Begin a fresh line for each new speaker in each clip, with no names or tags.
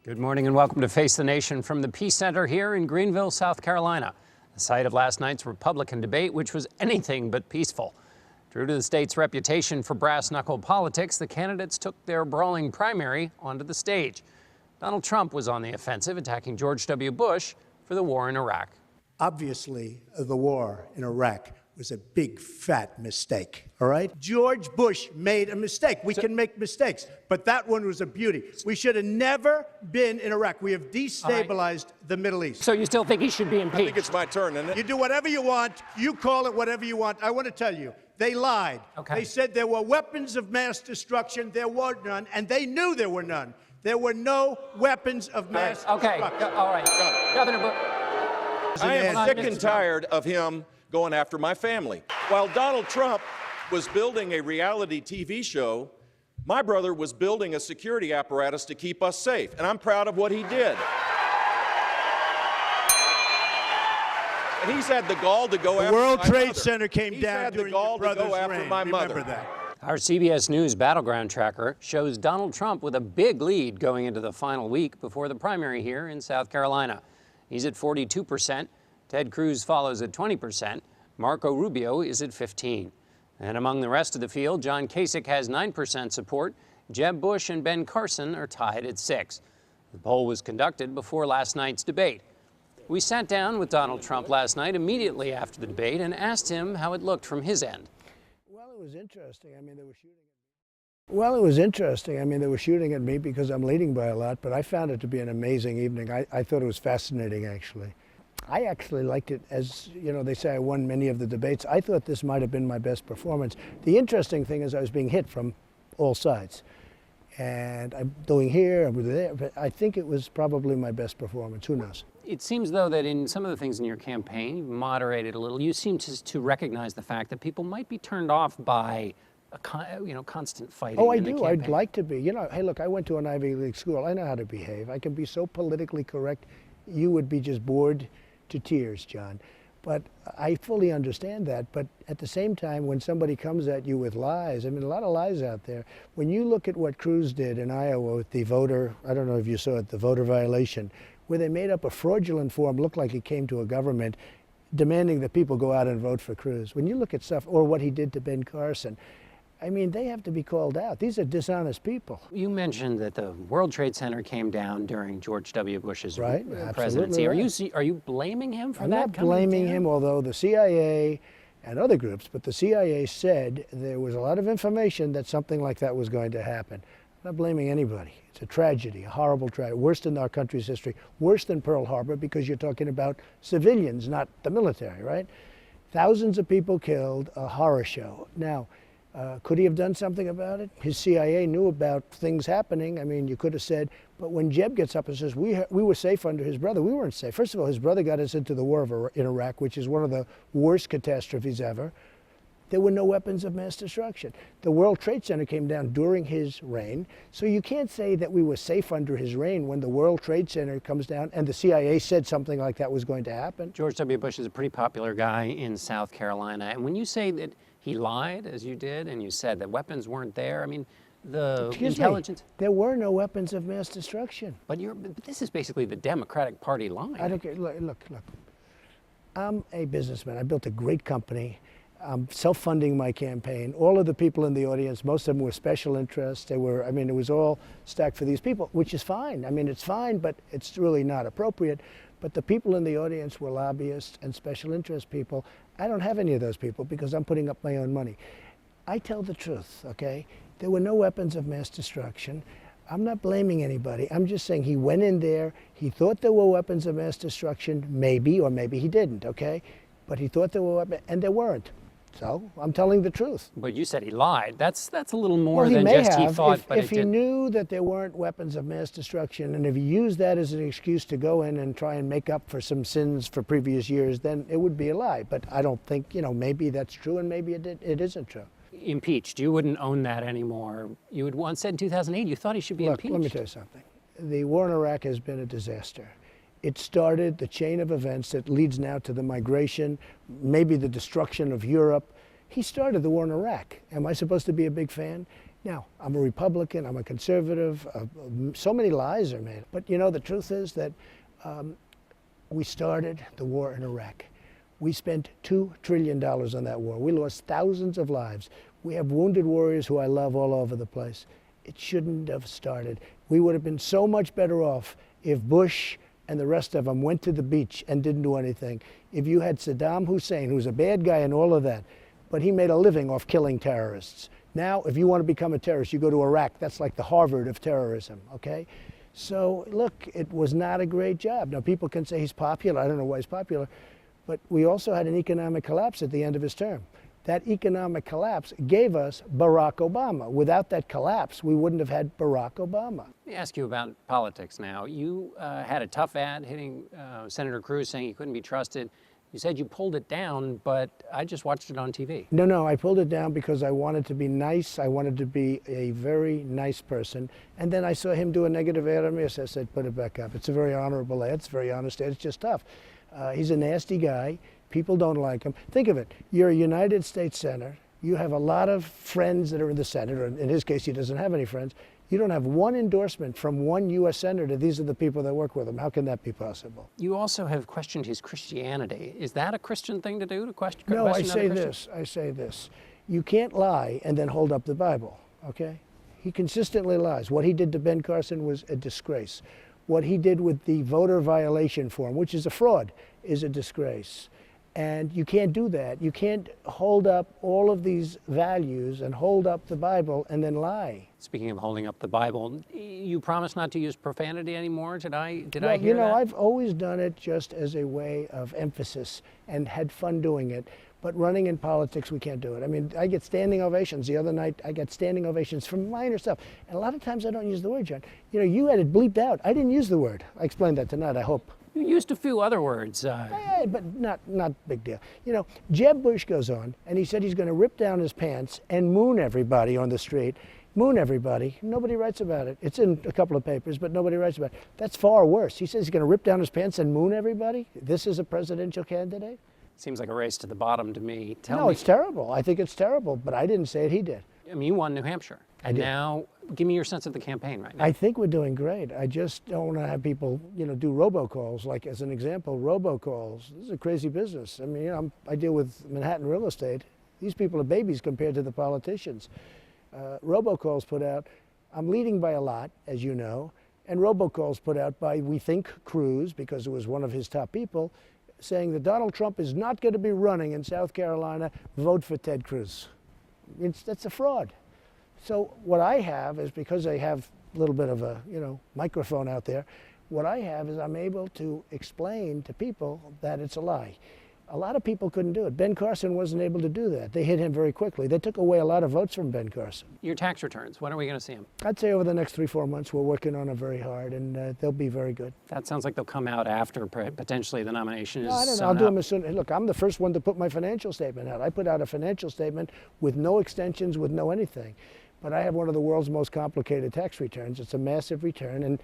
Good morning and welcome to Face the Nation from the Peace Center here in Greenville, South Carolina, the site of last night's Republican debate, which was anything but peaceful. True to the state's reputation for brass-knuckle politics, the candidates took their brawling primary onto the stage. Donald Trump was on the offensive, attacking George W. Bush for the war in Iraq.
Obviously, the war in Iraq was a big, fat mistake, all right? George Bush made a mistake. We can make mistakes, but that one was a beauty. We should have never been in Iraq. We have destabilized the Middle East.
So you still think he should be impeached?
I think it's my turn, isn't it?
You do whatever you want. You call it whatever you want. I want to tell you, they lied.
Okay.
They said there were weapons of mass destruction. There were none, and they knew there were none. There were no weapons of mass destruction.
All right. Governor Bush.
I am sick and tired of him going after my family. While Donald Trump was building a reality TV show, my brother was building a security apparatus to keep us safe, and I'm proud of what he did. And he's had the gall to go after my
World Trade
mother.
Center came
He's
down
had the
during your
gall to
brother's
go after
reign.
my
Remember
mother.
that.
Our CBS News Battleground Tracker shows Donald Trump with a big lead going into the final week before the primary here in South Carolina. He's at 42%. Ted Cruz follows at 20%. Marco Rubio is at 15%. And among the rest of the field, John Kasich has 9% support. Jeb Bush and Ben Carson are tied at 6%. The poll was conducted before last night's debate. We sat down with Donald Trump last night immediately after the debate and asked him how it looked from his end.
Well, it was interesting. I mean, they were shooting at me. Well, it was interesting. I mean, they were shooting at me because I'm leading by a lot, but I found it to be an amazing evening. I thought it was fascinating, actually. I actually liked it. As you know, they say I won many of the debates. I thought this might have been my best performance. The interesting thing is I was being hit from all sides. And I'm doing here, I'm there, but I think it was probably my best performance. Who knows?
It seems, though, that in some of the things in your campaign, you've moderated a little. You seem to recognize the fact that people might be turned off by constant fighting.
Oh, I
in the
do.
campaign.
I'd like to be. You know, hey, look, I went to an Ivy League school. I know how to behave. I can be so politically correct, you would be just bored to tears, John. But I fully understand that. But at the same time, when somebody comes at you with lies, I mean, a lot of lies out there. When you look at what Cruz did in Iowa with the voter, I don't know if you saw it, the voter violation, where they made up a fraudulent form, looked like it came to a government, demanding that people go out and vote for Cruz. When you look at stuff, or what he did to Ben Carson, I mean, they have to be called out. These are dishonest people.
You mentioned that the World Trade Center came down during George W. Bush's presidency.
Right.
Are you blaming him for
I'm
that?
not blaming him, although the CIA and other groups, but the CIA said there was a lot of information that something like that was going to happen. I'm not blaming anybody. It's a tragedy, a horrible tragedy, worse than our country's history, worse than Pearl Harbor, because you're talking about civilians, not the military, right? Thousands of people killed, a horror show. Now, could he have done something about it? His CIA knew about things happening. I mean, you could have said, but when Jeb gets up and says, we were safe under his brother, we weren't safe. First of all, his brother got us into the war in Iraq, which is one of the worst catastrophes ever. There were no weapons of mass destruction. The World Trade Center came down during his reign, so you can't say that we were safe under his reign when the World Trade Center comes down and the CIA said something like that was going to happen.
George W. Bush is a pretty popular guy in South Carolina, and when you say that he lied, as you did, and you said that weapons weren't there, I mean, the intelligence...
There were no weapons of mass destruction.
But this is basically the Democratic Party line.
I don't care. Look. I'm a businessman. I built a great company. I'm self-funding my campaign. All of the people in the audience, most of them were special interests. They were, I mean, it was all stacked for these people, which is fine. I mean, it's fine, but it's really not appropriate. But the people in the audience were lobbyists and special interest people. I don't have any of those people because I'm putting up my own money. I tell the truth, okay? There were no weapons of mass destruction. I'm not blaming anybody. I'm just saying he went in there, he thought there were weapons of mass destruction, maybe, or maybe he didn't, okay? But he thought there were weapons, and there weren't. So I'm telling the truth.
But you said he lied. That's a little more
well,
than just he thought. But
if he knew that there weren't weapons of mass destruction, and if he used that as an excuse to go in and try and make up for some sins for previous years, then it would be a lie. But I don't think, maybe that's true, and maybe it isn't true.
Impeached. You wouldn't own that anymore. You had once said in 2008 you thought he should be impeached.
Let me tell you something. The war in Iraq has been a disaster. It started the chain of events that leads now to the migration, maybe the destruction of Europe. He started the war in Iraq. Am I supposed to be a big fan? Now, I'm a Republican, I'm a conservative, so many lies are made. But you know, the truth is that we started the war in Iraq. We spent $2 trillion on that war. We lost thousands of lives. We have wounded warriors who I love all over the place. It shouldn't have started. We would have been so much better off if Bush and the rest of them went to the beach and didn't do anything. If you had Saddam Hussein, who's a bad guy and all of that, but he made a living off killing terrorists. Now, if you want to become a terrorist, you go to Iraq. That's like the Harvard of terrorism, okay? So, look, it was not a great job. Now, people can say he's popular. I don't know why he's popular. But we also had an economic collapse at the end of his term. That economic collapse gave us Barack Obama. Without that collapse, we wouldn't have had Barack Obama.
Let me ask you about politics now. You had a tough ad hitting Senator Cruz saying he couldn't be trusted. You said you pulled it down, but I just watched it on TV.
No, I pulled it down because I wanted to be nice. I wanted to be a very nice person. And then I saw him do a negative ad on me. So I said, put it back up. It's a very honorable ad. It's a very honest ad. It's just tough. He's a nasty guy. People don't like him. Think of it. You're a United States Senator. You have a lot of friends that are in the Senate, or in his case, he doesn't have any friends. You don't have one endorsement from one U.S. Senator. These are the people that work with him. How can that be possible?
You also have questioned his Christianity. Is that a Christian thing to do, to question?
No, I
question
say
other
this. I say this. You can't lie and then hold up the Bible, okay? He consistently lies. What he did to Ben Carson was a disgrace. What he did with the voter violation form, which is a fraud, is a disgrace. And you can't do that. You can't hold up all of these values and hold up the Bible and then lie.
Speaking of holding up the Bible, you promised not to use profanity anymore. Did I hear that?
You know, I've always done it just as a way of emphasis and had fun doing it. But running in politics, we can't do it. I mean, I get standing ovations. The other night, I got standing ovations from minor stuff. And a lot of times I don't use the word, John. You know, you had it bleeped out. I didn't use the word. I explained that tonight, I hope.
You used a few other words.
Yeah, but not big deal. You know, Jeb Bush goes on, and he said he's going to rip down his pants and moon everybody on the street. Moon everybody. Nobody writes about it. It's in a couple of papers, but nobody writes about it. That's far worse. He says he's going to rip down his pants and moon everybody? This is a presidential candidate?
Seems like a race to the bottom to me. Tell
No,
me.
it's terrible. I think it's terrible, but I didn't say it, he did.
I mean, you won New Hampshire. And now, give me your sense of the campaign right now.
I think we're doing great. I just don't want to have people, you know, do robocalls. Like, as an example, robocalls. This is a crazy business. I mean, you know, I deal with Manhattan real estate. These people are babies compared to the politicians. Robocalls put out, I'm leading by a lot, as you know, and robocalls put out by, we think, Cruz, because it was one of his top people, saying that Donald Trump is not going to be running in South Carolina. Vote for Ted Cruz. That's a fraud. So what I have is, because I have a little bit of a, you know, microphone out there, what I have is I'm able to explain to people that it's a lie. A lot of people couldn't do it. Ben Carson wasn't able to do that. They hit him very quickly. They took away a lot of votes from Ben Carson.
Your tax returns, when are we going to see them?
I'd say over the next 3-4 months, we're working on them very hard, and they'll be very good.
That sounds like they'll come out after potentially the nomination is
No, I don't know. I'll do them as soon. Look, I'm the first one to put my financial statement out. I put out a financial statement with no extensions, with no anything. But I have one of the world's most complicated tax returns. It's a massive return, and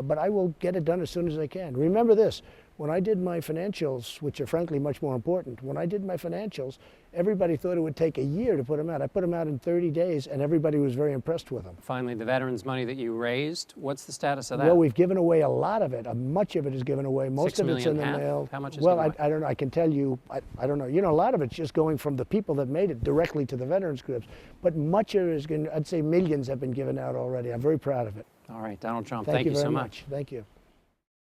but I will get it done as soon as I can. Remember this, when I did my financials, which are frankly much more important, when I did my financials, everybody thought it would take a year to put them out. I put them out in 30 days, and everybody was very impressed with them.
Finally, the veterans' money that you raised, what's the status of that?
Well, we've given away a lot of it. Much of it is given away. Most of it's in the mail.
How much is
well,
given away?
I don't know. I can tell you, I don't know. You know, a lot of it's just going from the people that made it directly to the veterans groups. But much of it is going, I'd say millions have been given out already. I'm very proud of it.
All right, Donald Trump,
Thank you
so
very
much.
Thank you.